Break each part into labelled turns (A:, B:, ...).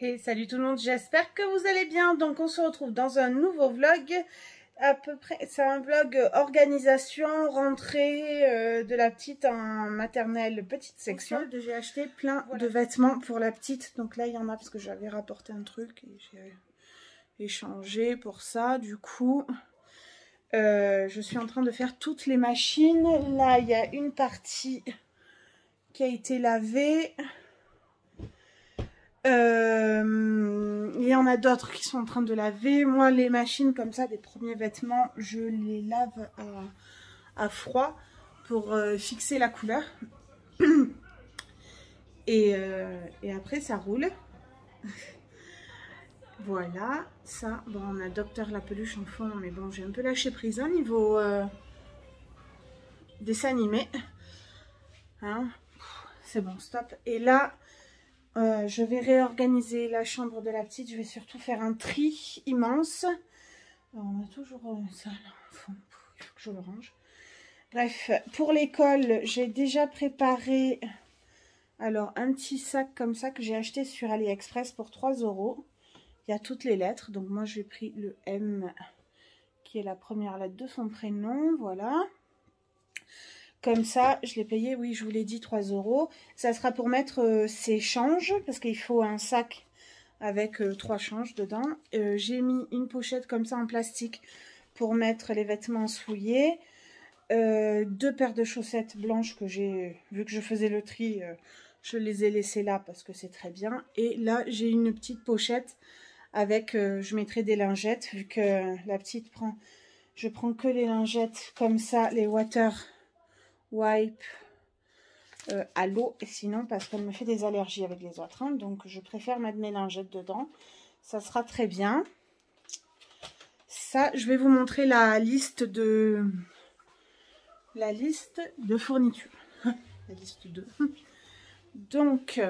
A: Hey, salut tout le monde, j'espère que vous allez bien. Donc on se retrouve dans un nouveau vlog. À peu près, c'est un vlog organisation, rentrée de la petite en maternelle, petite section. J'ai acheté plein de vêtements pour la petite. Donc là il y en a parce que j'avais rapporté un truc et j'ai échangé pour ça. Du coup, je suis en train de faire toutes les machines. Là il y a une partie qui a été lavée. Il y en a d'autres qui sont en train de laver. Moi, les machines comme ça, des premiers vêtements, je les lave à froid pour fixer la couleur. Et après, ça roule. Voilà, ça. Bon, on a Docteur la peluche en fond, mais bon, j'ai un peu lâché prise au niveau dessin animé. Hein, c'est bon, stop. Et là... je vais réorganiser la chambre de la petite. Je vais surtout faire un tri immense. Alors, on a toujours ça là au fond. Il faut que je le range. Bref, pour l'école, j'ai déjà préparé alors un petit sac comme ça que j'ai acheté sur AliExpress pour 3 €. Il y a toutes les lettres. Donc moi, j'ai pris le M qui est la première lettre de son prénom. Voilà. Comme ça, je l'ai payé, oui, je vous l'ai dit, 3 €. Ça sera pour mettre ses changes, parce qu'il faut un sac avec 3 changes dedans. J'ai mis une pochette comme ça en plastique pour mettre les vêtements souillés. 2 paires de chaussettes blanches que j'ai, vu que je faisais le tri, je les ai laissées là parce que c'est très bien. Et là, j'ai une petite pochette avec, je mettrai des lingettes, vu que la petite prend, je prends que les lingettes comme ça, les water wipe à l'eau, et sinon parce qu'elle me fait des allergies avec les autres, hein, donc je préfère mettre mes lingettes dedans, ça sera très bien. Ça, je vais vous montrer la liste de fournitures. La liste 2. Donc,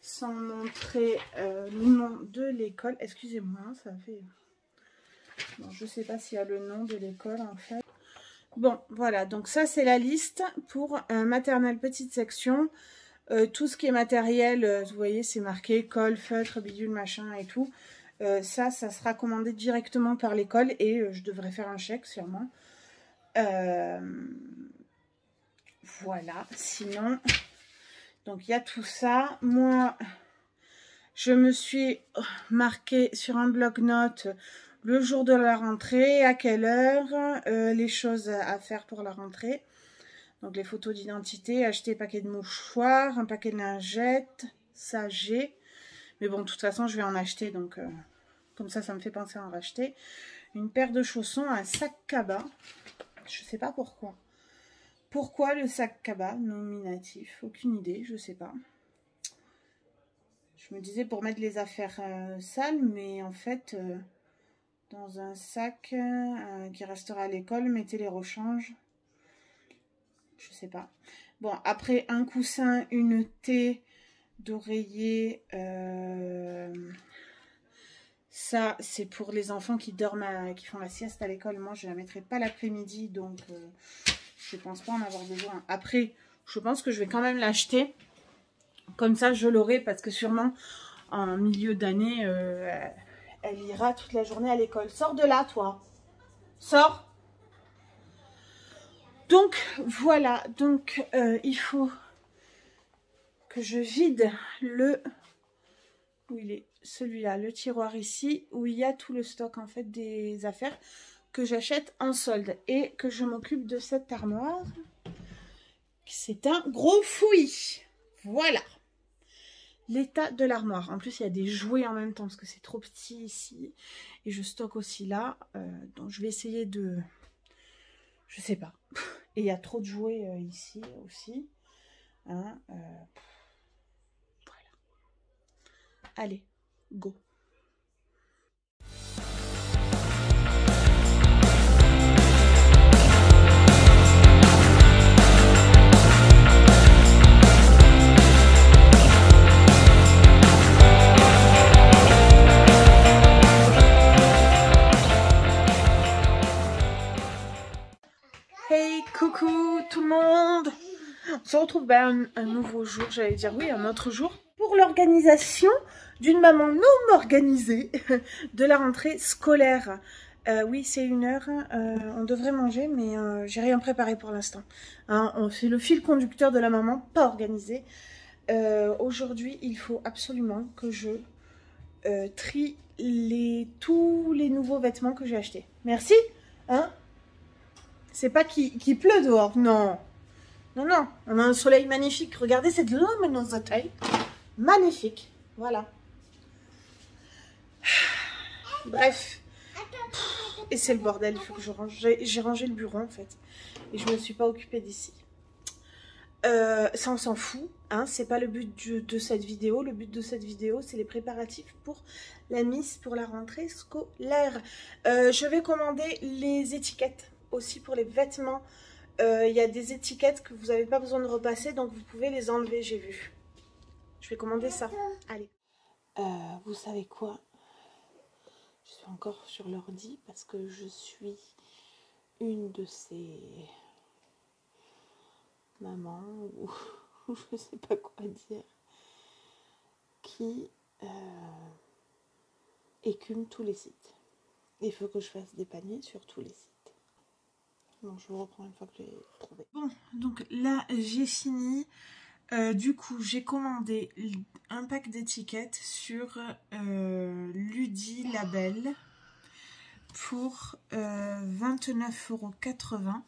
A: sans montrer le nom de l'école, excusez-moi, ça fait... Bon, je sais pas s'il y a le nom de l'école en fait. Bon, voilà, donc ça c'est la liste pour maternelle petite section. Tout ce qui est matériel, vous voyez, c'est marqué colle, feutre, bidule, machin et tout. Ça sera commandé directement par l'école et je devrais faire un chèque sûrement. Voilà, sinon, donc il y a tout ça. Moi, je me suis marqué sur un bloc-notes le jour de la rentrée, à quelle heure, les choses à faire pour la rentrée. Donc les photos d'identité, acheter un paquet de mouchoirs, un paquet de lingettes, ça j'ai. Mais bon, de toute façon, je vais en acheter, donc comme ça me fait penser à en racheter. Une paire de chaussons, un sac cabas. Je sais pas pourquoi. Pourquoi le sac cabas nominatif? Aucune idée, je sais pas. Je me disais pour mettre les affaires sales, mais en fait... dans un sac qui restera à l'école, mettez les rechanges. Je sais pas. Bon, après, un coussin, une thé d'oreiller. Ça, c'est pour les enfants qui dorment, qui font la sieste à l'école. Moi, je ne la mettrai pas l'après-midi, donc je pense pas en avoir besoin. Après, je pense que je vais quand même l'acheter. Comme ça, je l'aurai, parce que sûrement, en milieu d'année... elle ira toute la journée à l'école. Sors de là, toi. Sors. Donc, voilà. Donc, il faut que je vide le... Où il est? Celui-là, le tiroir ici, où il y a tout le stock, en fait, des affaires que j'achète en solde. Et que je m'occupe de cette armoire. C'est un gros fouillis. Voilà. L'état de l'armoire. En plus, il y a des jouets en même temps parce que c'est trop petit ici. Et je stocke aussi là. Donc, je vais essayer de... Je sais pas. Et il y a trop de jouets ici aussi. Hein, voilà. Allez, go. Hey, coucou tout le monde! On se retrouve un nouveau jour, j'allais dire oui, un autre jour. Pour l'organisation d'une maman non organisée de la rentrée scolaire. Oui, c'est 1h, on devrait manger, mais j'ai rien préparé pour l'instant. Hein, c'est le fil conducteur de la maman, pas organisée. Aujourd'hui, il faut absolument que je trie tous les nouveaux vêtements que j'ai achetés. Merci, hein? C'est pas qu'il pleut dehors, non. Non, non, on a un soleil magnifique. Regardez cette luminosité. Magnifique, voilà. Bref. Et c'est le bordel, il faut que je range. J'ai rangé le bureau en fait. Et je me suis pas occupée d'ici. Ça on s'en fout, hein, c'est pas le but de cette vidéo. Le but de cette vidéo, c'est les préparatifs pour la Miss, pour la rentrée scolaire. Je vais commander les étiquettes aussi pour les vêtements. Il y a des étiquettes que vous n'avez pas besoin de repasser, donc vous pouvez les enlever, j'ai vu. Je vais commander ça. Allez. Vous savez quoi? Je suis encore sur l'ordi parce que je suis une de ces mamans ou je sais pas quoi dire qui écume tous les sites. Il faut que je fasse des paniers sur tous les sites. Bon, je vous reprends une fois que j'ai trouvé. Bon, donc là j'ai fini. Du coup, j'ai commandé un pack d'étiquettes sur Ludi Label pour 29,80 €.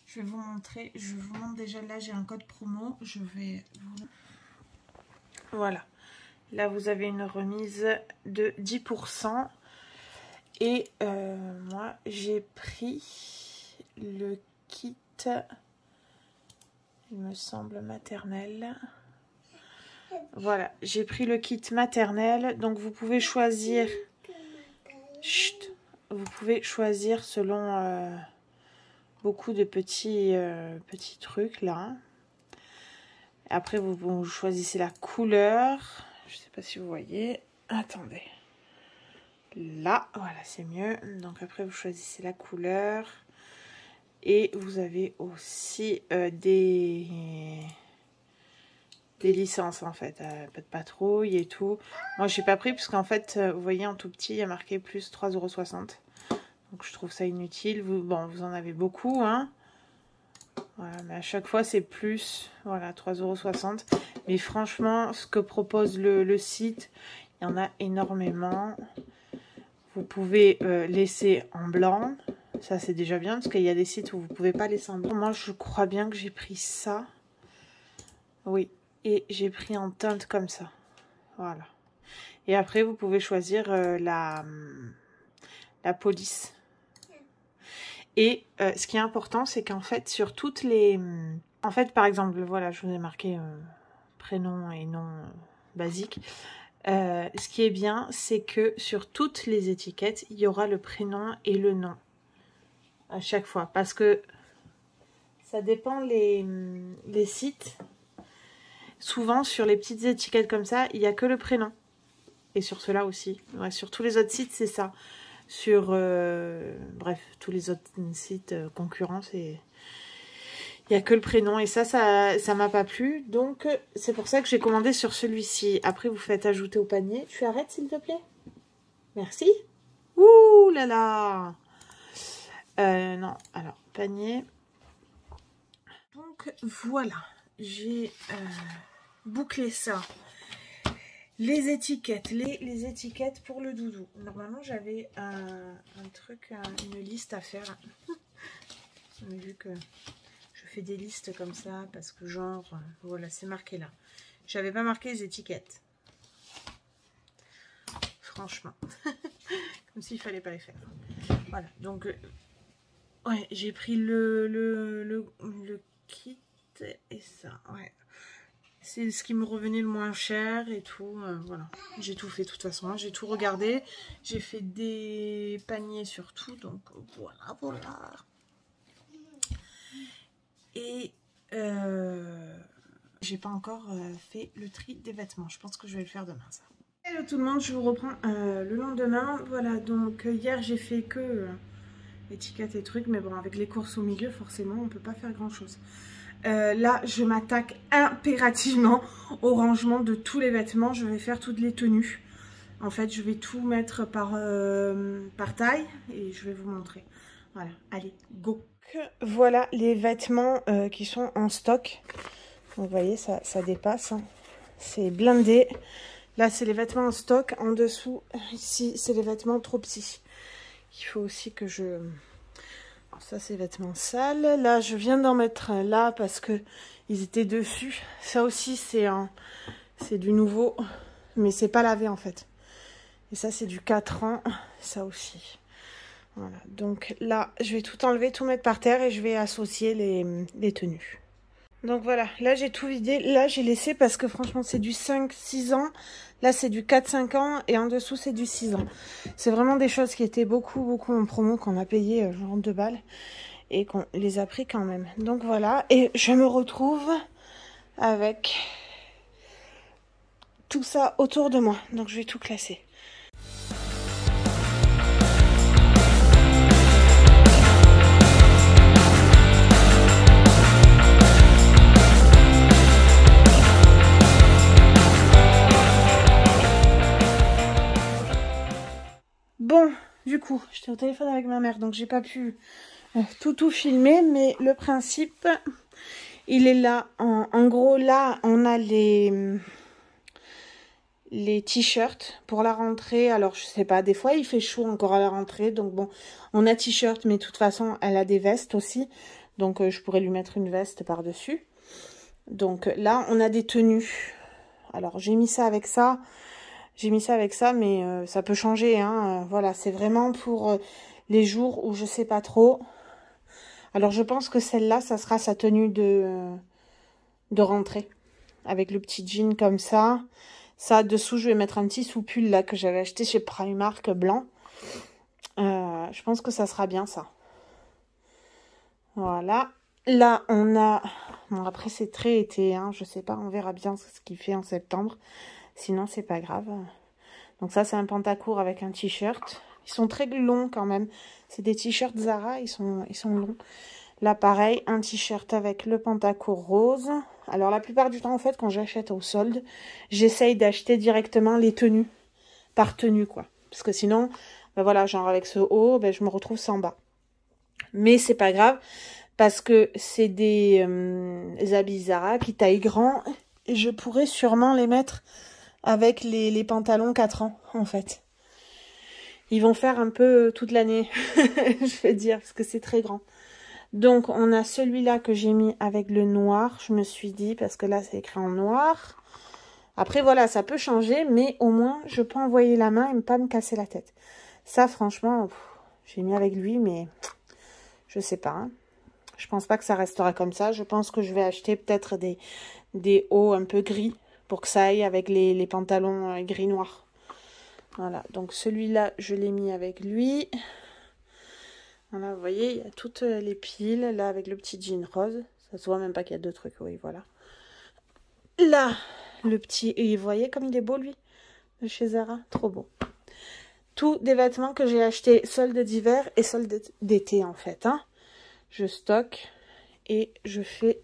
A: Je vais vous montrer. Je vous montre déjà là, j'ai un code promo. Je vais vous... Voilà. Là, vous avez une remise de 10%. Et moi, j'ai pris le kit... Il me semble maternelle. Voilà, j'ai pris le kit maternelle. Donc vous pouvez choisir. Chut, vous pouvez choisir selon beaucoup de petits trucs là. Après vous choisissez la couleur. Je sais pas si vous voyez. Attendez. Là, voilà, c'est mieux. Donc après vous choisissez la couleur. Et vous avez aussi des licences en fait, pas de patrouille et tout. Moi je n'ai pas pris parce qu'en fait, vous voyez en tout petit, il y a marqué plus 3,60 €. Donc je trouve ça inutile. Vous en avez beaucoup, hein. Voilà, mais à chaque fois c'est plus, voilà, 3,60 €. Mais franchement, ce que propose le site, il y en a énormément. Vous pouvez laisser en blanc. Ça, c'est déjà bien parce qu'il y a des sites où vous ne pouvez pas laisser en blanc. Moi, je crois bien que j'ai pris ça. Oui, et j'ai pris en teinte comme ça. Voilà. Et après, vous pouvez choisir la police. Et ce qui est important, c'est qu'en fait, sur toutes les... En fait, par exemple, voilà, je vous ai marqué prénom et nom basique. Ce qui est bien, c'est que sur toutes les étiquettes, il y aura le prénom et le nom. À chaque fois, parce que ça dépend les sites. Souvent sur les petites étiquettes comme ça, il n'y a que le prénom. Et sur ceux-là aussi. Ouais, sur tous les autres sites, c'est ça. Sur bref, tous les autres sites concurrents, il n'y a que le prénom. Et ça m'a pas plu. Donc c'est pour ça que j'ai commandé sur celui-ci. Après, vous faites ajouter au panier. Tu arrêtes s'il te plaît? Merci. Ouh là là. Non, alors, panier. Donc, voilà. J'ai bouclé ça. Les étiquettes. Les étiquettes pour le doudou. Normalement, j'avais un truc, une liste à faire. Vu que je fais des listes comme ça, parce que genre, voilà, c'est marqué là. J'avais pas marqué les étiquettes. Franchement. Comme s'il fallait pas les faire. Voilà, donc... ouais, j'ai pris le kit et ça, ouais. C'est ce qui me revenait le moins cher et tout, voilà. J'ai tout fait de toute façon, hein. J'ai tout regardé. J'ai fait des paniers sur tout, donc voilà, voilà. Et j'ai pas encore fait le tri des vêtements. Je pense que je vais le faire demain, ça. Hello tout le monde, je vous reprends le lendemain. Voilà, donc hier j'ai fait que... étiquettes et trucs, mais bon, avec les courses au milieu, forcément, on peut pas faire grand chose. Là, je m'attaque impérativement au rangement de tous les vêtements. Je vais faire toutes les tenues. En fait, je vais tout mettre par taille et je vais vous montrer. Voilà, allez, go. Voilà les vêtements qui sont en stock. Vous voyez, ça dépasse. Hein. C'est blindé. Là, c'est les vêtements en stock. En dessous, ici, c'est les vêtements trop petits. Il faut aussi que je... Alors, ça, c'est vêtements sales. Là, je viens d'en mettre un là parce que ils étaient dessus. Ça aussi, c'est du nouveau, mais c'est pas lavé en fait. Et ça, c'est du 4 ans. Ça aussi. Voilà. Donc là, je vais tout enlever, tout mettre par terre et je vais associer les tenues. Donc voilà, là j'ai tout vidé, là j'ai laissé parce que franchement c'est du 5-6 ans, là c'est du 4-5 ans et en dessous c'est du 6 ans. C'est vraiment des choses qui étaient beaucoup en promo, qu'on a payé genre 2 balles et qu'on les a pris quand même. Donc voilà, et je me retrouve avec tout ça autour de moi, donc je vais tout classer. Bon, du coup, j'étais au téléphone avec ma mère, donc j'ai pas pu tout filmer, mais le principe, il est là. En gros, là, on a les t-shirts pour la rentrée. Alors, je sais pas, des fois, il fait chaud encore à la rentrée, donc bon, on a t-shirt, mais de toute façon, elle a des vestes aussi, donc je pourrais lui mettre une veste par-dessus. Donc là, on a des tenues. Alors, j'ai mis ça avec ça. J'ai mis ça avec ça, mais ça peut changer. Hein. Voilà, c'est vraiment pour les jours où je sais pas trop. Alors, je pense que celle-là, ça sera sa tenue de rentrée. Avec le petit jean comme ça. Ça, dessous, je vais mettre un petit sous-pull là que j'avais acheté chez Primark blanc. Je pense que ça sera bien ça. Voilà. Là, on a... Bon, après, c'est très été. Hein. Je sais pas, on verra bien ce qu'il fait en septembre. Sinon, c'est pas grave. Donc ça, c'est un pantacourt avec un t-shirt. Ils sont très longs quand même. C'est des t-shirts Zara, ils sont longs. Là, pareil, un t-shirt avec le pantacourt rose. Alors, la plupart du temps, en fait, quand j'achète au solde, j'essaye d'acheter directement les tenues. Par tenue, quoi. Parce que sinon, ben voilà, genre avec ce haut, ben, je me retrouve sans bas. Mais c'est pas grave, parce que c'est des habits Zara qui taillent grand. Et je pourrais sûrement les mettre avec les pantalons 4 ans, en fait. Ils vont faire un peu toute l'année, je veux dire, parce que c'est très grand. Donc, on a celui-là que j'ai mis avec le noir, je me suis dit, parce que là, c'est écrit en noir. Après, voilà, ça peut changer, mais au moins, je peux envoyer la main et ne pas me casser la tête. Ça, franchement, j'ai mis avec lui, mais je sais pas. Hein. Je pense pas que ça restera comme ça. Je pense que je vais acheter peut-être des hauts un peu gris, pour que ça aille avec les pantalons gris-noir. Voilà, donc celui-là, je l'ai mis avec lui. Voilà, vous voyez, il y a toutes les piles. Là, avec le petit jean rose. Ça se voit même pas qu'il y a deux trucs, oui, voilà. Là, le petit... Et vous voyez comme il est beau, lui, de chez Zara. Trop beau. Tous des vêtements que j'ai achetés solde d'hiver et solde d'été, en fait. Hein. Je stocke et je fais...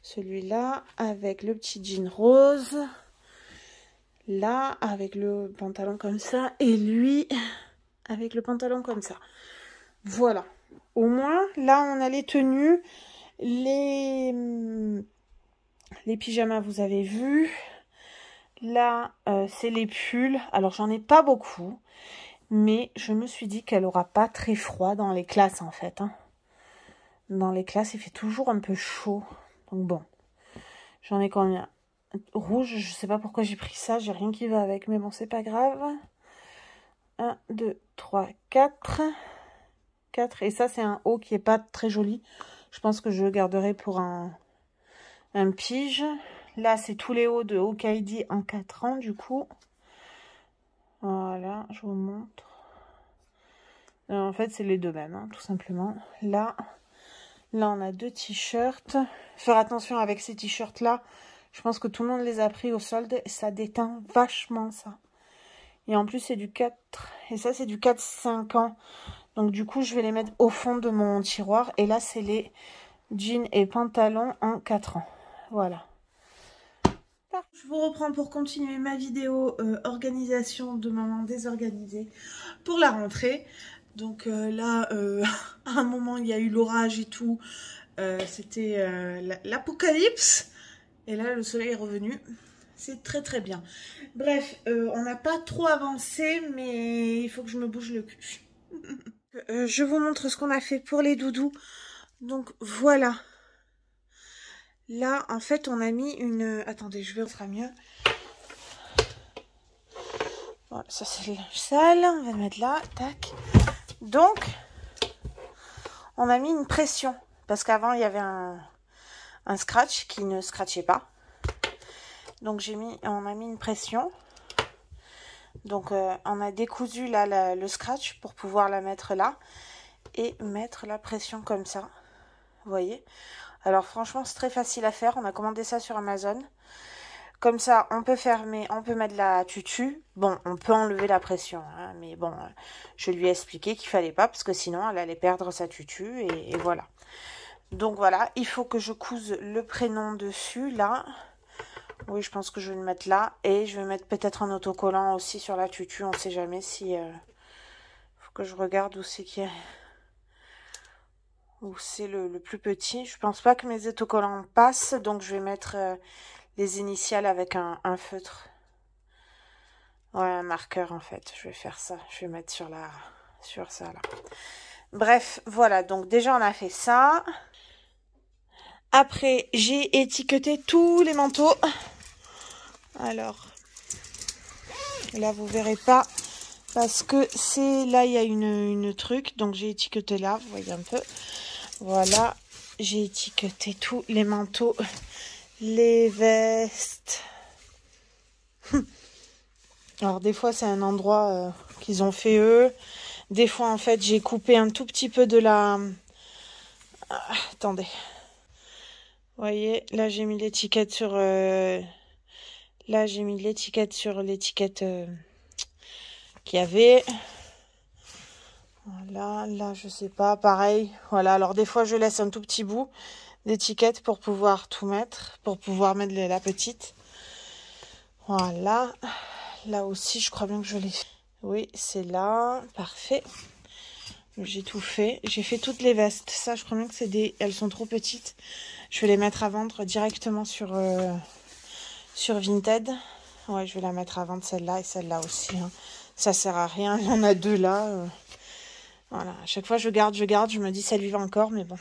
A: Celui-là, avec le petit jean rose. Là, avec le pantalon comme ça. Et lui, avec le pantalon comme ça. Voilà. Au moins, là, on a les tenues. Les pyjamas, vous avez vu. Là, c'est les pulls. Alors, j'en ai pas beaucoup. Mais je me suis dit qu'elle aura pas très froid dans les classes, en fait. Hein. Dans les classes, il fait toujours un peu chaud. Donc bon, j'en ai combien? Rouge, je sais pas pourquoi j'ai pris ça, j'ai rien qui va avec, mais bon, c'est pas grave. 1, 2, 3, 4. 4, et ça, c'est un haut qui est pas très joli. Je pense que je le garderai pour un pige. Là, c'est tous les hauts de Hokaidi en 4 ans, du coup. Voilà, je vous montre. En fait, c'est les deux mêmes, hein, tout simplement. Là, on a deux t-shirts. Faire attention avec ces t-shirts-là. Je pense que tout le monde les a pris au solde. Et ça déteint vachement, ça. Et en plus, c'est du 4. Et ça, c'est du 4-5 ans. Donc, du coup, je vais les mettre au fond de mon tiroir. Et là, c'est les jean et pantalon en 4 ans. Voilà. Je vous reprends pour continuer ma vidéo organisation de maman désorganisée pour la rentrée. Donc là, à un moment, il y a eu l'orage et tout. C'était l'apocalypse. Et là, le soleil est revenu. C'est très très bien. Bref, on n'a pas trop avancé, mais il faut que je me bouge le cul. Je vous montre ce qu'on a fait pour les doudous. Donc voilà. Là, en fait, on a mis une... Attendez, je vais... Ce sera mieux. Voilà, ça c'est le linge sale. On va le mettre là. Tac. Donc, on a mis une pression. Parce qu'avant, il y avait un scratch qui ne scratchait pas. Donc, on a mis une pression. Donc, on a décousu là le scratch pour pouvoir la mettre là. Et mettre la pression comme ça. Vous voyez ? Alors franchement, c'est très facile à faire. On a commandé ça sur Amazon. Comme ça, on peut fermer, on peut mettre la tutu. Bon, on peut enlever la pression. Hein, mais bon, je lui ai expliqué qu'il fallait pas. Parce que sinon, elle allait perdre sa tutu. Et voilà. Donc voilà, il faut que je couse le prénom dessus, là. Oui, je pense que je vais le mettre là. Et je vais mettre peut-être un autocollant aussi sur la tutu. On ne sait jamais si... faut que je regarde où c'est qu'il y a... Ou c'est le plus petit. Je pense pas que mes autocollants passent, donc je vais mettre les initiales avec un feutre. Ouais, un marqueur en fait. Je vais faire ça. Je vais mettre sur ça là. Bref, voilà. Donc déjà on a fait ça. Après, j'ai étiqueté tous les manteaux. Alors, là vous verrez pas parce que c'est là il y a une truc. Donc j'ai étiqueté là. Vous voyez un peu. Voilà, j'ai étiqueté tous les manteaux, les vestes. Alors des fois c'est un endroit qu'ils ont fait eux. Des fois en fait j'ai coupé un tout petit peu de la... attendez. Vous voyez, là j'ai mis l'étiquette sur... là j'ai mis l'étiquette sur l'étiquette qu'il y avait. Voilà, là je sais pas, pareil. Voilà, alors des fois je laisse un tout petit bout d'étiquette pour pouvoir tout mettre, pour pouvoir mettre la petite. Voilà, là aussi je crois bien que je l'ai fait. Oui, c'est là, parfait. J'ai tout fait, j'ai fait toutes les vestes. Ça je crois bien que c'est des... elles sont trop petites. Je vais les mettre à vendre directement sur Vinted. Ouais, je vais la mettre à vendre celle-là et celle-là aussi. Hein. Ça sert à rien, il y en a deux là. Voilà, à chaque fois je garde, je me dis ça lui va encore, mais bon.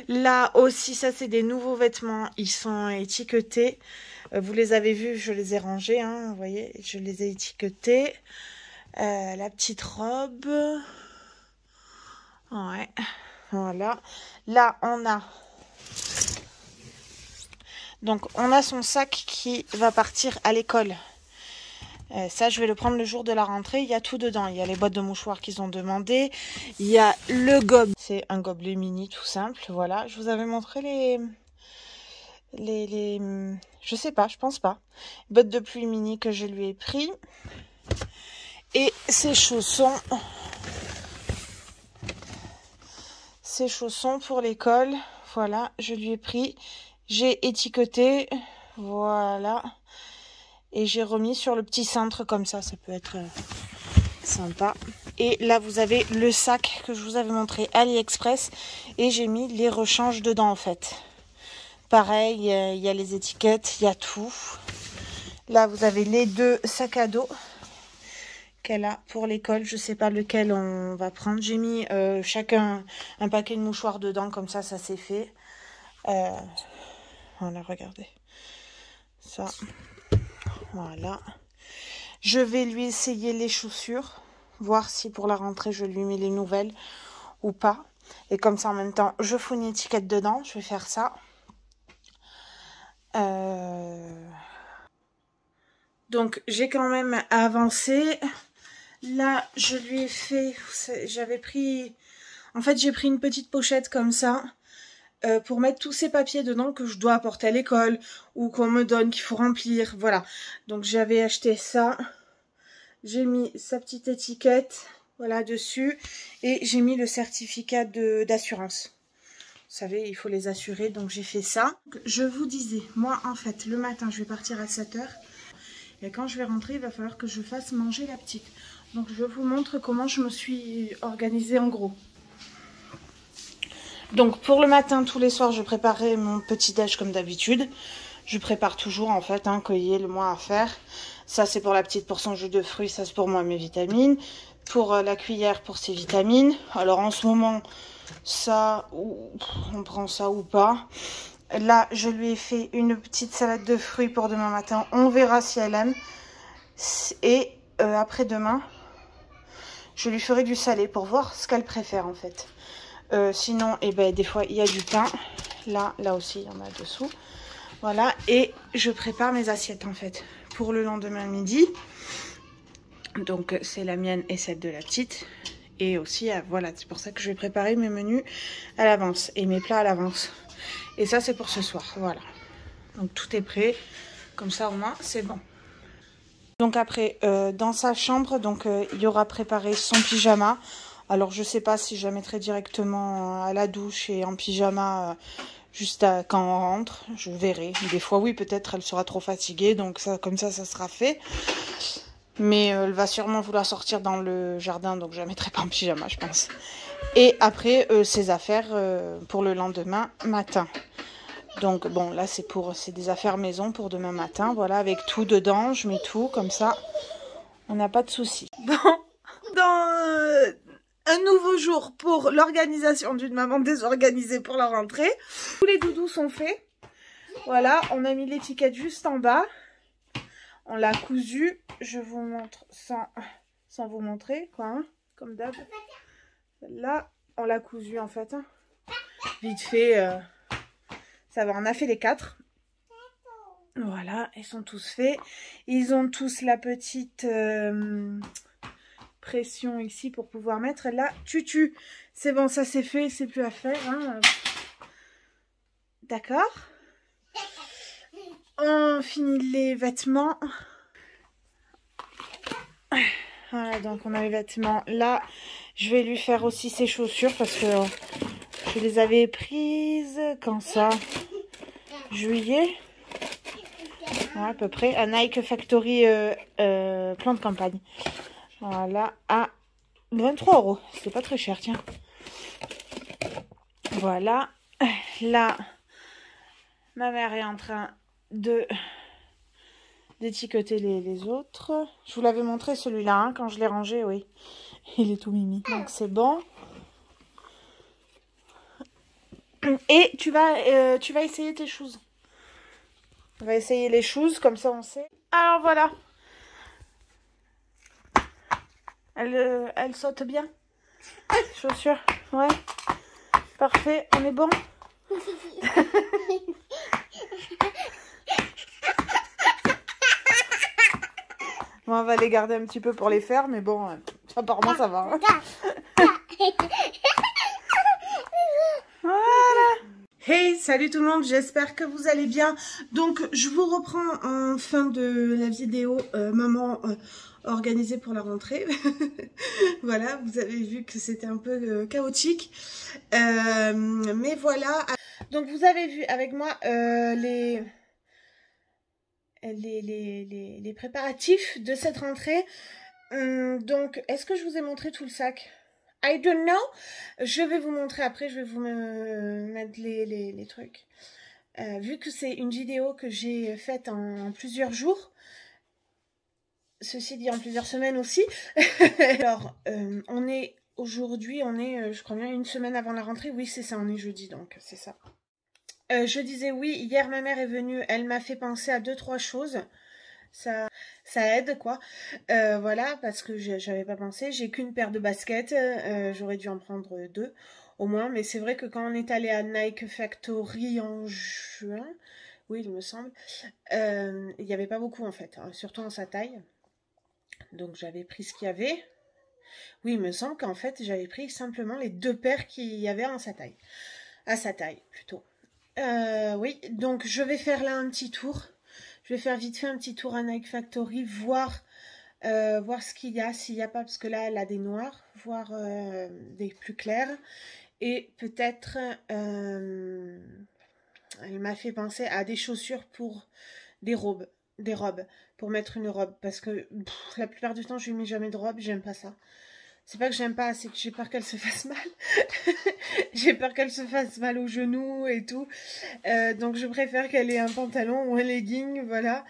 A: Là aussi, ça c'est des nouveaux vêtements, ils sont étiquetés. Vous les avez vus, je les ai rangés, hein, vous voyez, je les ai étiquetés. La petite robe. Ouais, voilà. Là, on a... donc, on a son sac qui va partir à l'école. Ça, je vais le prendre le jour de la rentrée. Il y a tout dedans. Il y a les boîtes de mouchoirs qu'ils ont demandé. Il y a le gobelet. C'est un gobelet mini tout simple. Voilà. Je vous avais montré je sais pas, je pense pas. Bottes de pluie mini que je lui ai pris. Et ses chaussons. Ses chaussons pour l'école. Voilà, je lui ai pris. J'ai étiqueté. Voilà. Et j'ai remis sur le petit cintre comme ça peut être sympa. Et là, vous avez le sac que je vous avais montré AliExpress. Et j'ai mis les rechanges dedans, en fait. Pareil, il y a les étiquettes, il y a tout. Là, vous avez les deux sacs à dos qu'elle a pour l'école. Je sais pas lequel on va prendre. J'ai mis chacun un paquet de mouchoirs dedans. Comme ça c'est fait. Voilà, regardez. Ça... voilà. Je vais lui essayer les chaussures. Voir si pour la rentrée, je lui mets les nouvelles ou pas. Et comme ça, en même temps, je fous une étiquette dedans. Je vais faire ça. Donc, j'ai quand même avancé. Là, je lui ai fait... j'avais pris... en fait, j'ai pris une petite pochette comme ça. Pour mettre tous ces papiers dedans que je dois apporter à l'école ou qu'on me donne, qu'il faut remplir, voilà. Donc j'avais acheté ça, j'ai mis sa petite étiquette, voilà, dessus, et j'ai mis le certificat d'assurance. savez, il faut les assurer, donc j'ai fait ça. Je vous disais, moi en fait, le matin, je vais partir à 7 h. Et quand je vais rentrer, il va falloir que je fasse manger la petite. Donc je vous montre comment je me suis organisée en gros. Donc pour le matin, tous les soirs, je préparais mon petit déj comme d'habitude. Je prépare toujours en fait, qu'il y ait le moins à faire. Ça c'est pour la petite pour son jus de fruits, ça c'est pour moi mes vitamines. Pour la cuillère pour ses vitamines. Alors en ce moment, ça, on prend ça ou pas. Là, je lui ai fait une petite salade de fruits pour demain matin. On verra si elle aime. Et après-demain, je lui ferai du salé pour voir ce qu'elle préfère en fait. Sinon, eh ben, des fois, il y a du pain. Là aussi, il y en a dessous. Voilà. Et je prépare mes assiettes en fait pour le lendemain midi. Donc, c'est la mienne et celle de la petite. Et aussi, voilà, c'est pour ça que je vais préparer mes menus à l'avance et mes plats à l'avance. Et ça, c'est pour ce soir. Voilà. Donc, tout est prêt. Comme ça, au moins, c'est bon. Donc, après, dans sa chambre, donc, il y aura préparé son pyjama. Alors, je sais pas si je la mettrai directement à la douche et en pyjama juste quand on rentre. Je verrai. Des fois, oui, peut-être elle sera trop fatiguée. Donc, ça, comme ça sera fait. Mais elle va sûrement vouloir sortir dans le jardin. Donc, je la mettrai pas en pyjama, je pense. Et après, ses affaires pour le lendemain matin. Donc, bon, là, c'est des affaires maison pour demain matin. Voilà, avec tout dedans. Je mets tout comme ça. On n'a pas de soucis. Bon, dans un nouveau jour pour l'organisation d'une maman désorganisée pour la rentrée. Tous les doudous sont faits. Voilà, on a mis l'étiquette juste en bas. On l'a cousu. Je vous montre sans vous montrer, quoi, hein, comme d'hab. Là, on l'a cousu en fait. Hein. Vite fait, ça va, on a fait les 4. Voilà, ils sont tous faits. Ils ont tous la petite pression ici pour pouvoir mettre la tutu. C'est bon, ça c'est fait, c'est plus à faire. Hein. D'accord. On finit les vêtements. Voilà, donc on a les vêtements là. Je vais lui faire aussi ses chaussures parce que je les avais prises. Quand ça? Juillet. Ouais, à peu près. À Nike Factory plan de campagne. Voilà, à 23 €. C'est pas très cher, tiens. Voilà. Là, ma mère est en train d'étiqueter les autres. Je vous l'avais montré celui-là, hein, quand je l'ai rangé, oui. Il est tout mimi. Donc c'est bon. Et tu vas essayer tes choses. On va essayer les choses, comme ça on sait. Alors voilà. Elle saute bien. Chaussures. Ouais. Parfait. On est bon. Bon, on va les garder un petit peu pour les faire, mais bon, apparemment ça va. Hein. Voilà. Hey, salut tout le monde, j'espère que vous allez bien. Donc, je vous reprends en fin de la vidéo maman organisée pour la rentrée. Voilà, vous avez vu que c'était un peu chaotique. Mais voilà. Donc, vous avez vu avec moi les préparatifs de cette rentrée. Donc, est-ce que je vous ai montré tout le sac? I don't know. Je vais vous montrer après, je vais vous mettre les trucs. Vu que c'est une vidéo que j'ai faite en plusieurs jours, ceci dit en plusieurs semaines aussi. Alors, aujourd'hui, je crois bien, une semaine avant la rentrée. Oui, c'est ça, on est jeudi, donc c'est ça. Je disais oui, hier ma mère est venue, elle m'a fait penser à 2-3 choses. Ça aide quoi. Voilà, parce que j'avais pas pensé. J'ai qu'une paire de baskets. J'aurais dû en prendre 2 au moins. Mais c'est vrai que quand on est allé à Nike Factory en juin, oui il me semble, il n'y avait pas beaucoup en fait, hein, surtout en sa taille. Donc j'avais pris ce qu'il y avait. Oui, il me semble qu'en fait j'avais pris simplement les 2 paires qu'il y avait en sa taille. À sa taille plutôt. Oui, donc je vais faire là un petit tour. Je vais faire vite fait un petit tour à Nike Factory, voir ce qu'il y a, s'il n'y a pas, parce que là, elle a des noirs, voir des plus clairs. Et peut-être, elle m'a fait penser à des chaussures pour des robes, pour mettre une robe. Parce que la plupart du temps, je lui mets jamais de robe, j'aime pas ça. C'est pas que j'aime pas, c'est que j'ai peur qu'elle se fasse mal. J'ai peur qu'elle se fasse mal aux genoux et tout. Donc je préfère qu'elle ait un pantalon ou un legging, voilà.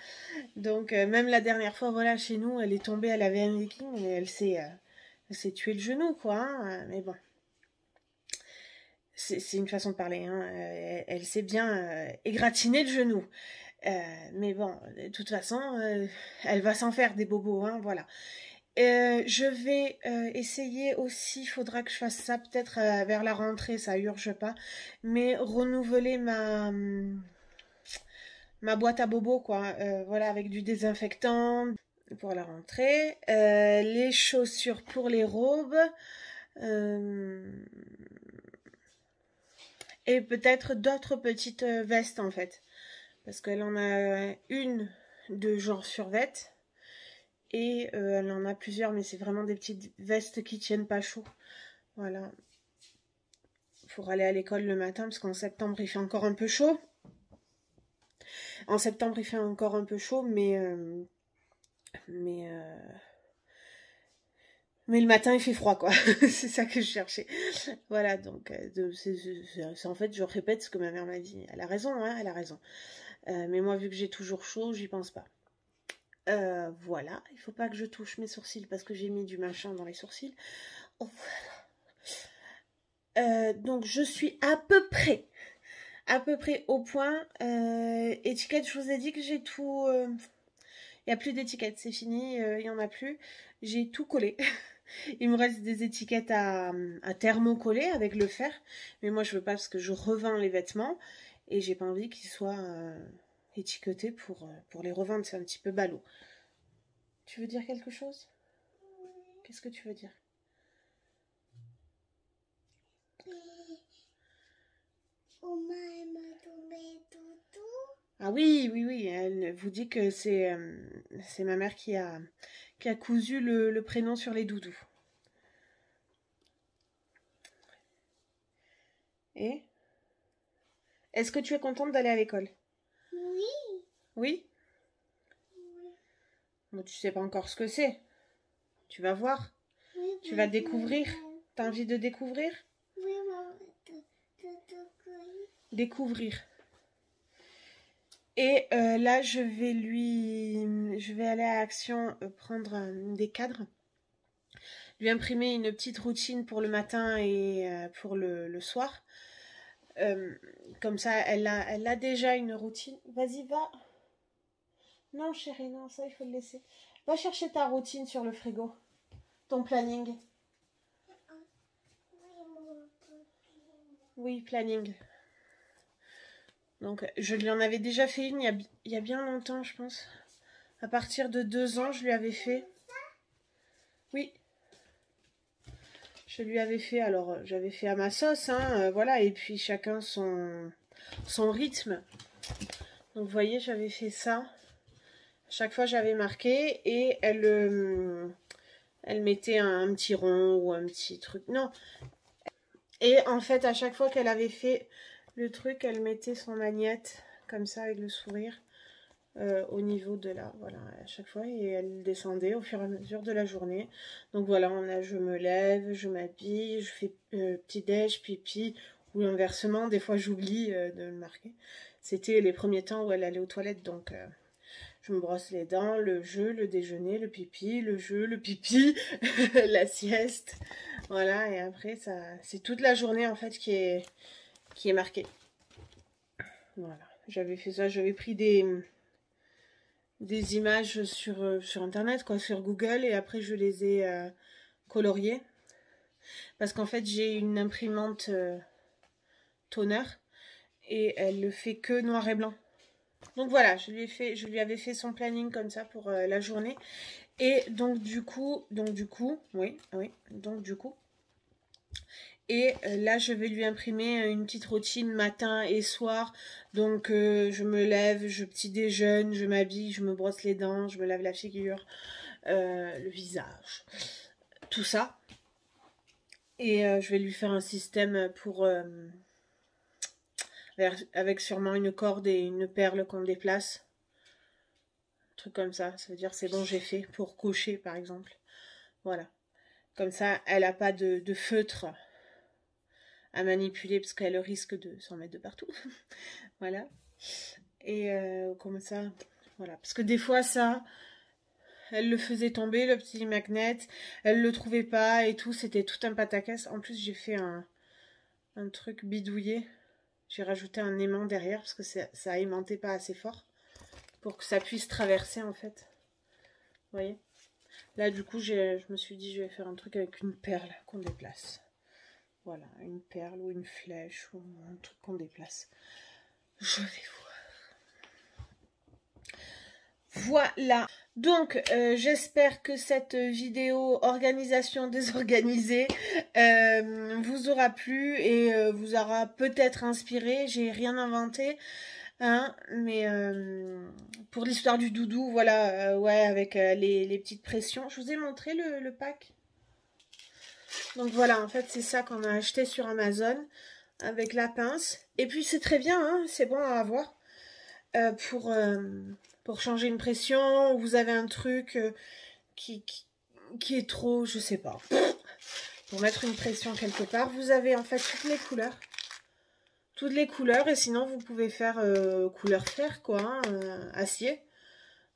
A: Donc même la dernière fois, voilà, chez nous, elle est tombée, elle avait un legging, mais elle s'est tué le genou, quoi. Hein. Mais bon. C'est une façon de parler, hein. Elle s'est bien égratigné le genou. Mais bon, de toute façon, elle va s'en faire des bobos, hein, voilà. Je vais essayer aussi, il faudra que je fasse ça peut-être vers la rentrée, ça urge pas, mais renouveler ma boîte à bobos, quoi. Voilà, avec du désinfectant pour la rentrée. Les chaussures pour les robes. Et peut-être d'autres petites vestes, en fait. Parce qu'elle en a une de genre survêt. Et elle en a plusieurs, mais c'est vraiment des petites vestes qui tiennent pas chaud. Voilà. Pour aller à l'école le matin, parce qu'en septembre, il fait encore un peu chaud. En septembre, il fait encore un peu chaud, mais le matin, il fait froid, quoi. C'est ça que je cherchais. Voilà, donc, en fait, je répète ce que ma mère m'a dit. Elle a raison, hein, elle a raison. Mais moi, vu que j'ai toujours chaud, j'y pense pas. Voilà, il faut pas que je touche mes sourcils parce que j'ai mis du machin dans les sourcils. Oh, voilà. Donc, je suis à peu près au point. Étiquette, je vous ai dit que j'ai tout... Il n'y a plus d'étiquettes, c'est fini, il n'y en a plus. J'ai tout collé. Il me reste des étiquettes à thermocoller avec le fer. Mais moi, je veux pas parce que je revends les vêtements. Et j'ai pas envie qu'ils soient étiquetés pour les revendre. C'est un petit peu ballot. Tu veux dire quelque chose? Qu'est-ce que tu veux dire? Ah oui, oui, oui. Elle vous dit que c'est ma mère qui a cousu le prénom sur les doudous. Et est-ce que tu es contente d'aller à l'école?
B: Oui.
A: Oui? Bon, tu sais pas encore ce que c'est. Tu vas voir.
B: Oui,
A: tu vas découvrir. T'as envie de découvrir?
B: Oui, maman.
A: Découvrir. Et là, je vais aller à Action prendre des cadres. Lui imprimer une petite routine pour le matin et pour le soir. Comme ça, elle a déjà une routine. Vas-y, va. Non, chérie, non, ça, il faut le laisser. Va chercher ta routine sur le frigo. Ton planning. Oui, planning. Donc, je lui en avais déjà fait une il y a bien longtemps, je pense. À partir de 2 ans, je lui avais fait. Oui. Je lui avais fait, alors, j'avais fait à ma sauce, hein, voilà, et puis chacun son rythme. Donc, vous voyez, j'avais fait ça. Chaque fois, j'avais marqué et elle mettait un petit rond ou un petit truc. Non. Et en fait, à chaque fois qu'elle avait fait le truc, elle mettait son agnette comme ça avec le sourire au niveau de là. Voilà, à chaque fois. Et elle descendait au fur et à mesure de la journée. Donc voilà, je me lève, je m'habille, je fais petit-déj, pipi. Ou inversement, des fois j'oublie de le marquer. C'était les premiers temps où elle allait aux toilettes, donc... je me brosse les dents, le jeu, le déjeuner, le pipi, le jeu, le pipi, la sieste. Voilà, et après, c'est toute la journée, en fait, qui est marquée. Voilà, j'avais fait ça, j'avais pris des images sur Internet, quoi, sur Google, et après, je les ai coloriées. Parce qu'en fait, j'ai une imprimante toner, et elle le fait que noir et blanc. Donc voilà, je lui avais fait son planning comme ça pour la journée. Et donc du coup. Et là, je vais lui imprimer une petite routine matin et soir. Donc je me lève, je petit déjeune, je m'habille, je me brosse les dents, je me lave la figure, le visage. Tout ça. Et je vais lui faire un système pour avec sûrement une corde et une perle qu'on déplace. Un truc comme ça. Ça veut dire c'est bon, j'ai fait pour cocher par exemple. Voilà. Comme ça, elle n'a pas de feutre à manipuler parce qu'elle risque de s'en mettre de partout. Voilà. Et comme ça, voilà. Parce que des fois, ça, elle le faisait tomber, le petit magnet. Elle le trouvait pas et tout. C'était tout un pataquès. En plus, j'ai fait un truc bidouillé. J'ai rajouté un aimant derrière parce que ça aimantait pas assez fort pour que ça puisse traverser en fait. Vous voyez? Là, du coup, je me suis dit, je vais faire un truc avec une perle qu'on déplace. Voilà, une perle ou une flèche ou un truc qu'on déplace. Je vais voir. Voilà. Donc, j'espère que cette vidéo organisation désorganisée vous aura plu et vous aura peut-être inspiré. J'ai rien inventé. Hein, mais pour l'histoire du doudou, voilà, ouais, avec les petites pressions. Je vous ai montré le pack. Donc voilà, en fait, c'est ça qu'on a acheté sur Amazon avec la pince. Et puis c'est très bien, hein, c'est bon à avoir pour changer une pression. Vous avez un truc qui est trop, je sais pas, pour mettre une pression quelque part. Vous avez en fait toutes les couleurs. Toutes les couleurs, et sinon vous pouvez faire couleur fer, quoi, hein, acier.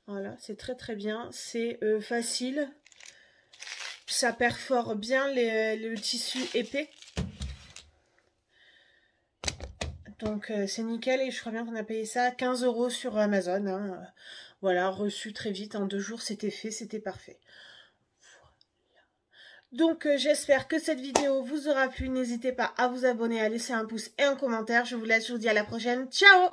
A: Voilà, c'est très très bien, c'est facile. Ça perfore bien le tissu épais. Donc c'est nickel, et je crois bien qu'on a payé ça 15 € sur Amazon. Hein. Voilà, reçu très vite, en 2 jours c'était fait, c'était parfait. Donc j'espère que cette vidéo vous aura plu. N'hésitez pas à vous abonner, à laisser un pouce et un commentaire. Je vous laisse, je vous dis à la prochaine. Ciao!